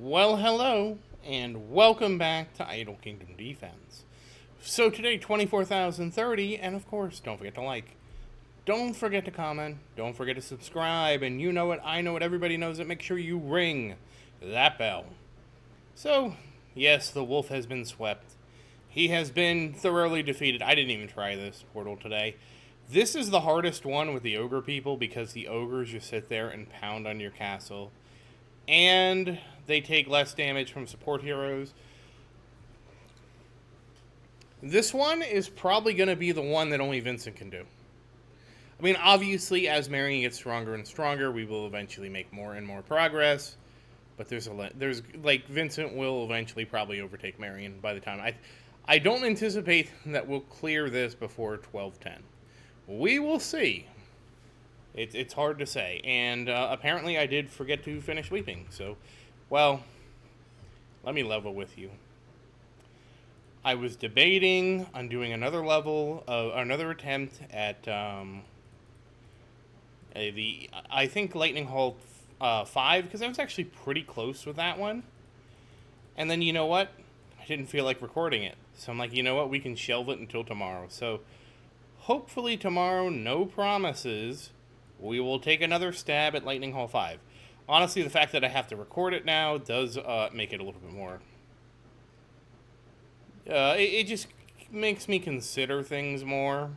Well, hello, and welcome back to Idle Kingdom Defense. So today, 24,030, and of course, don't forget to like. Don't forget to comment. Don't forget to subscribe, and you know it, I know it, everybody knows it. Make sure you ring that bell. So, yes, the wolf has been swept. He has been thoroughly defeated. I didn't even try this portal today. This is the hardest one with the ogre people because the ogres just sit there and pound on your castle. And they take less damage from support heroes. This one is probably going to be the one that only Vincent can do. I mean, obviously, as Marion gets stronger and stronger, we will eventually make more and more progress. But there's like Vincent will eventually probably overtake Marion by the time I don't anticipate that we'll clear this before 12:10. We will see. It's hard to say, and apparently I did forget to finish weeping. So, well, let me level with you. I was debating on doing another level, another attempt at I think Lightning Hall 5, because I was actually pretty close with that one. And then you know what? I didn't feel like recording it, so I'm like, you know what? We can shelve it until tomorrow. So hopefully tomorrow, no promises, we will take another stab at Lightning Hall 5. Honestly, the fact that I have to record it now does make it a little bit more. It just makes me consider things more.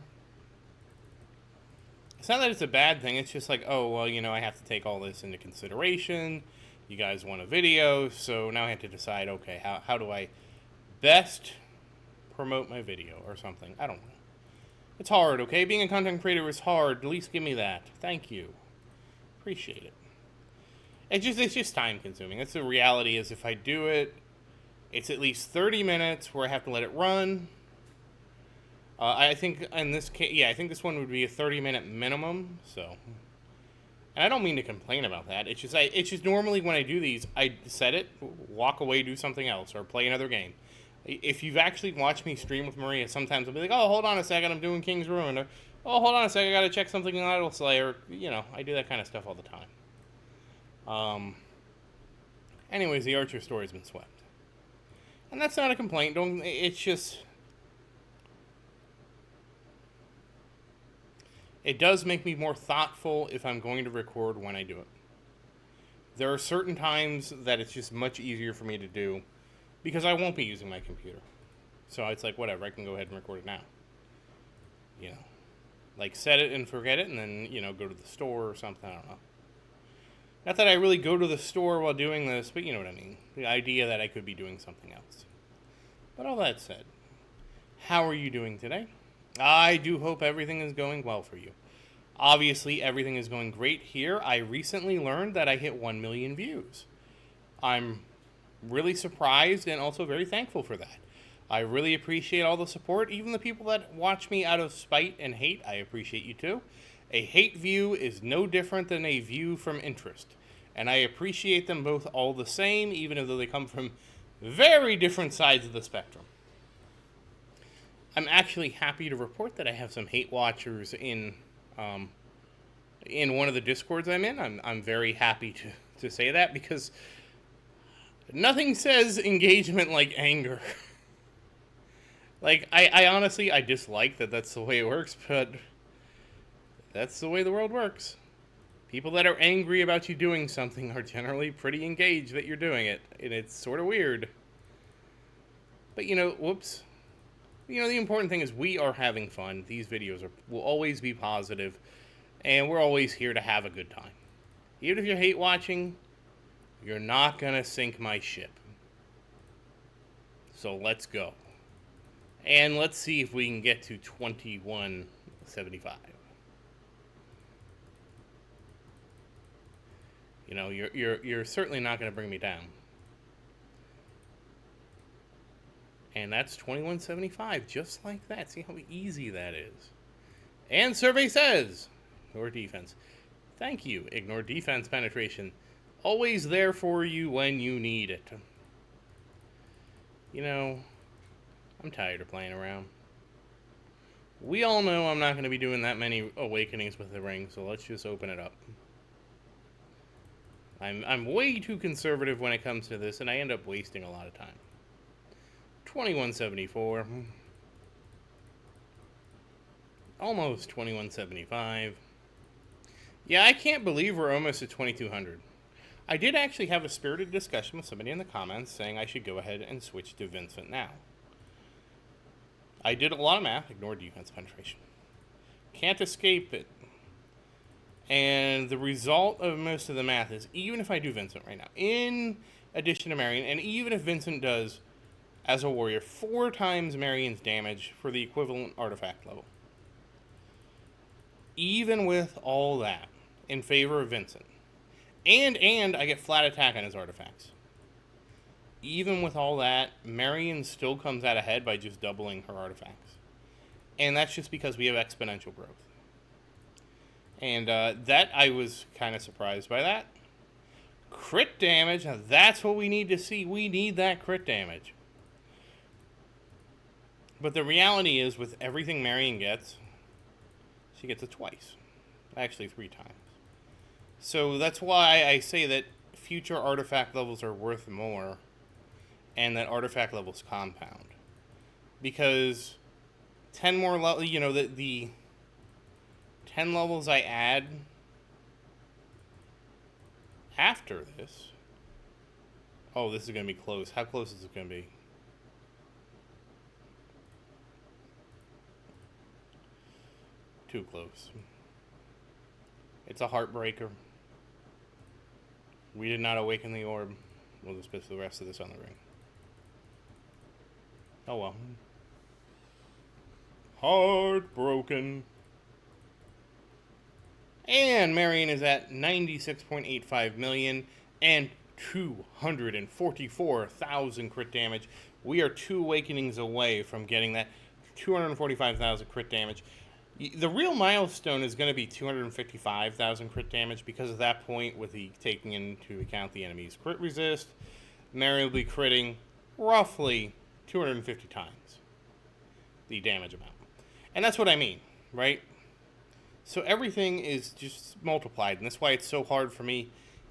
It's not that it's a bad thing, it's just like, oh, well, you know, I have to take all this into consideration. You guys want a video, so now I have to decide, okay, how do I best promote my video or something? I don't know. It's hard, okay? Being a content creator is hard. At least give me that. Thank you. Appreciate it. It's just time consuming. That's the reality is if I do it, it's at least 30 minutes where I have to let it run. I think in this case, yeah, I think this one would be a 30-minute minimum, so. And I don't mean to complain about that. It's just normally when I do these, I set it, walk away, do something else, or play another game. If you've actually watched me stream with Maria, sometimes I'll be like, oh, hold on a second, I'm doing King's Ruin. Or, oh, hold on a second, I gotta check something in Idle Slayer. You know, I do that kind of stuff all the time. Anyways, the Archer story's been swept. And that's not a complaint. It's just... It does make me more thoughtful if I'm going to record when I do it. There are certain times that it's just much easier for me to do because I won't be using my computer. So it's like, whatever, I can go ahead and record it now. You know, like set it and forget it and then, you know, go to the store or something, I don't know. Not that I really go to the store while doing this, but you know what I mean. The idea that I could be doing something else. But all that said, how are you doing today? I do hope everything is going well for you. Obviously, everything is going great here. I recently learned that I hit 1 million views. I'm really surprised and also very thankful for that. I really appreciate all the support. Even the people that watch me out of spite and hate, I appreciate you too. A hate view is no different than a view from interest. And I appreciate them both all the same, even though they come from very different sides of the spectrum. I'm actually happy to report that I have some hate watchers in one of the Discords I'm in. I'm very happy to say that because nothing says engagement like anger. Like, I honestly, I dislike that that's the way it works, but that's the way the world works. People that are angry about you doing something are generally pretty engaged that you're doing it, and it's sort of weird. But, you know, whoops. You know, the important thing is we are having fun. These videos will always be positive, and we're always here to have a good time. Even if you hate watching, you're not going to sink my ship. So let's go. And let's see if we can get to 2175. You know, you're certainly not going to bring me down. And that's 2175, just like that. See how easy that is. And survey says, ignore defense. Thank you, ignore defense penetration. Always there for you when you need it. You know, I'm tired of playing around. We all know I'm not going to be doing that many awakenings with the ring, so let's just open it up. I'm way too conservative when it comes to this, and I end up wasting a lot of time. 2174. Almost 2175. Yeah, I can't believe we're almost at 2200. I did actually have a spirited discussion with somebody in the comments saying I should go ahead and switch to Vincent now. I did a lot of math, ignored defense penetration. Can't escape it. And the result of most of the math is, even if I do Vincent right now, in addition to Marion, and even if Vincent does, as a warrior, 4 times Marion's damage for the equivalent artifact level. Even with all that, in favor of Vincent. And I get flat attack on his artifacts. Even with all that, Marion still comes out ahead by just doubling her artifacts. And that's just because we have exponential growth. And that, I was kind of surprised by that. Crit damage, now that's what we need to see. We need that crit damage. But the reality is, with everything Marion gets, she gets it twice. Actually, 3 times. So that's why I say that future artifact levels are worth more, and that artifact levels compound. Because 10 more levels, the 10 levels I add after this. Oh, this is going to be close. How close is it going to be? Too close. It's a heartbreaker. We did not awaken the orb. We'll just put the rest of this on the ring. Oh well. Heartbroken. And Marion is at 96.85 million and 244,000 crit damage. We are 2 awakenings away from getting that 245,000 crit damage. The real milestone is going to be 255,000 crit damage, because at that point, with the taking into account the enemy's crit resist, Marion will be critting roughly 250 times the damage amount. And that's what I mean, right? So everything is just multiplied, and that's why it's so hard for me,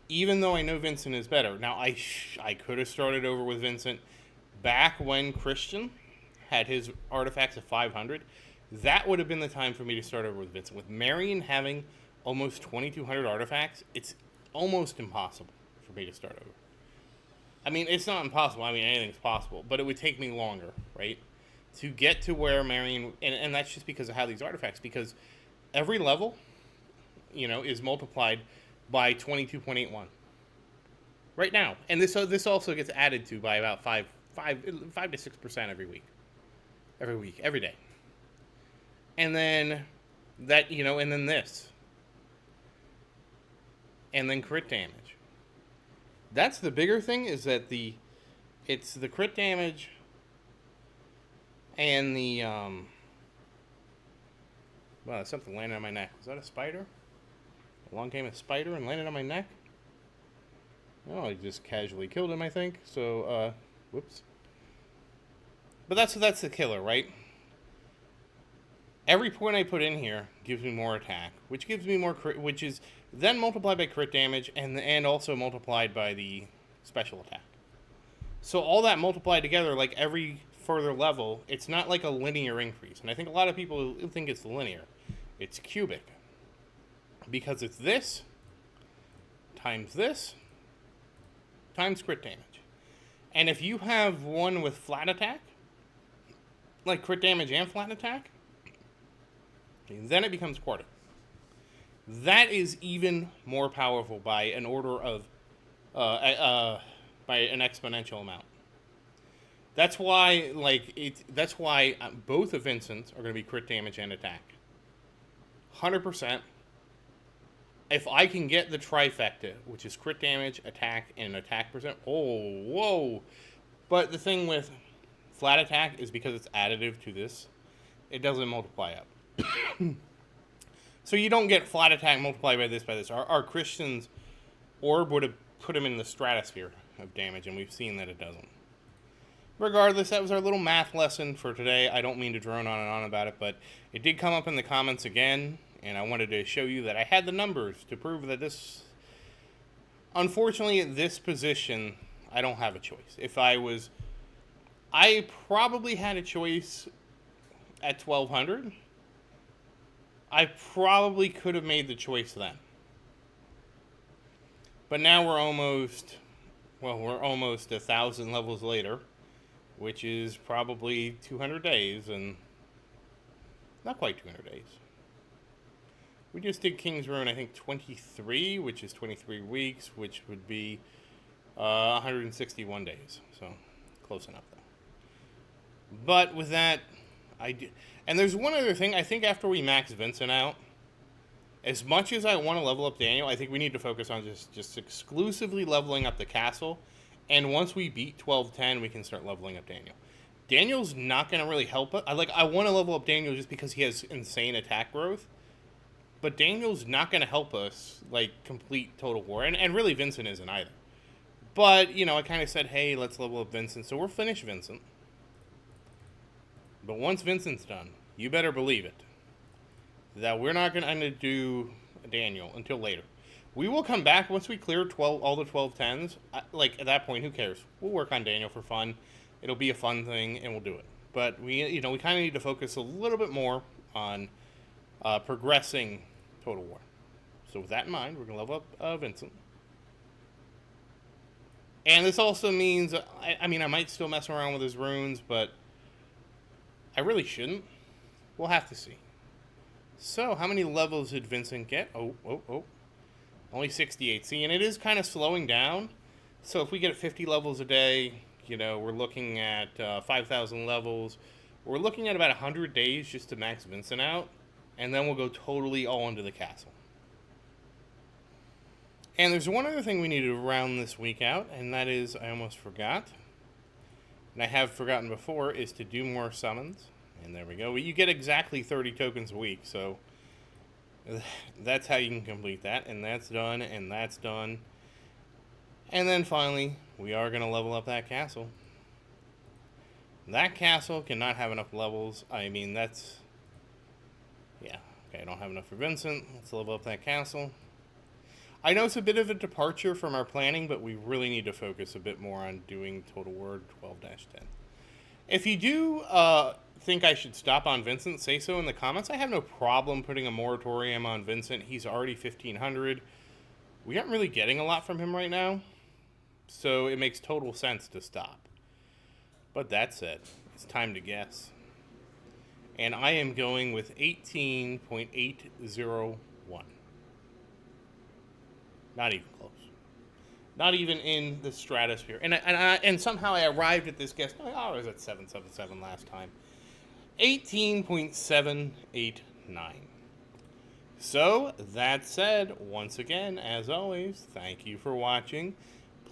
even though I know Vincent is better. Now, I could have started over with Vincent back when Christian had his artifacts at 500. That would have been the time for me to start over with Vincent. With Marion having almost 2,200 artifacts, it's almost impossible for me to start over. I mean, it's not impossible. I mean, anything's possible. But it would take me longer, right? To get to where Marion... And that's just because of how these artifacts... Because every level, is multiplied by 22.81. Right now. And this also gets added to by about 5 to 6% every week. Every day. And then that, and then this. And then crit damage. That's the bigger thing, is that it's the crit damage and the, wow, something landed on my neck. Was that a spider? Along came a spider and landed on my neck? Oh, I just casually killed him, I think. So, whoops. But that's the killer, right? Every point I put in here gives me more attack, which gives me more crit, which is then multiplied by crit damage and also multiplied by the special attack. So all that multiplied together, like every further level, it's not like a linear increase. And I think a lot of people think it's linear. It's cubic. Because it's this times crit damage. And if you have one with flat attack, like crit damage and flat attack, then it becomes quarter. That is even more powerful by an order of, by an exponential amount. That's why, both of Vincent's are going to be crit damage and attack. 100%. If I can get the trifecta, which is crit damage, attack, and attack percent, oh, whoa. But the thing with flat attack is because it's additive to this, it doesn't multiply up. So you don't get flat attack multiplied by this. Our Christian's orb would have put him in the stratosphere of damage, and we've seen that it doesn't. Regardless, that was our little math lesson for today. I don't mean to drone on and on about it, but it did come up in the comments again, and I wanted to show you that I had the numbers to prove that this Unfortunately, at this position, I don't have a choice. I probably had a choice at 1200. I probably could have made the choice then. But now we're almost 1,000 levels later, which is probably 200 days, and not quite 200 days. We just did King's Ruin, I think 23, which is 23 weeks, which would be 161 days. So close enough, though. But with that, and there's one other thing. I think after we max Vincent out, as much as I want to level up Daniel, I think we need to focus on just exclusively leveling up the castle. And once we beat 1210, we can start leveling up Daniel. Daniel's not going to really help us. I want to level up Daniel just because he has insane attack growth. But Daniel's not going to help us, complete Total War. And really, Vincent isn't either. But, I kind of said, hey, let's level up Vincent. So we're finished Vincent. But once Vincent's done, you better believe it, that we're not going to do Daniel until later. We will come back once we clear all the 1210s. At that point, who cares? We'll work on Daniel for fun. It'll be a fun thing, and we'll do it. But we kind of need to focus a little bit more on progressing Total War. So with that in mind, we're going to level up Vincent. And this also means, I might still mess around with his runes, but I really shouldn't. We'll have to see. So, how many levels did Vincent get? Oh. Only 68. See, and it is kind of slowing down. So, if we get 50 levels a day, we're looking at 5,000 levels. We're looking at about 100 days just to max Vincent out. And then we'll go totally all into the castle. And there's one other thing we need to round this week out, and that is, I almost forgot, and I have forgotten before, is to do more summons. And there we go. You get exactly 30 tokens a week, so that's how you can complete that. And that's done, and that's done. And then finally, we are going to level up that castle. That castle cannot have enough levels. Yeah. Okay, I don't have enough for Vincent. Let's level up that castle. I know it's a bit of a departure from our planning, but we really need to focus a bit more on doing Total War 12-10. If you do think I should stop on Vincent, say so in the comments. I have no problem putting a moratorium on Vincent. He's already 1,500. We aren't really getting a lot from him right now, so it makes total sense to stop. But that said, it's time to guess. And I am going with 18.801. Not even close. Not even in the stratosphere. And somehow I arrived at this guess. I was at 777 last time. 18.789. So, that said, once again, as always, thank you for watching.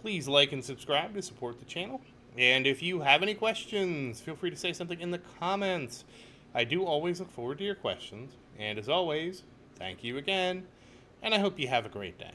Please like and subscribe to support the channel. And if you have any questions, feel free to say something in the comments. I do always look forward to your questions. And as always, thank you again, and I hope you have a great day.